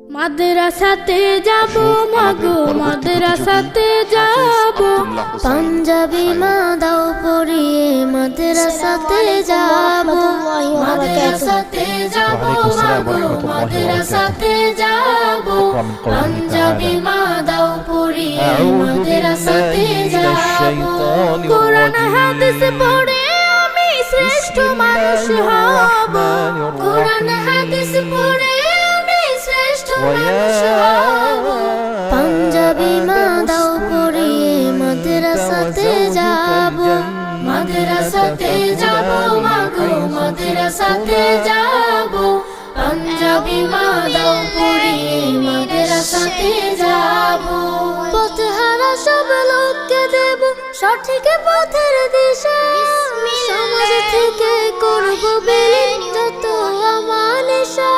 মাদ্রাসাতে যাব মাগো মাদ্রাসাতে যাব, পাঞ্জাবি মা দাও পরিয়ে মাদ্রাসাতে যাব, মাদ্রাসাতে যাব মাগো মাদ্রাসাতে যাব, পাঞ্জাবি মা দাও পরিয়ে মাদ্রাসাতে যাব। কোরআন হাদিস পড়ে আমি শ্রেষ্ঠ মানুষ হব, কোরআন হাদিস পড়ে পাঞ্জাবি মা দাও পরিয়ে মাদ্রাসাতে যাব, মাদ্রাসাতে যাব মাগো মাদ্রাসাতে যাব, পাঞ্জাবি মা দাও পরিয়ে মাদ্রাসাতে যাব। পথহারা সব লোককে দেব সঠিক পথের দিশা, সমাজ থেকে করব বিলীন যত আমানিশা।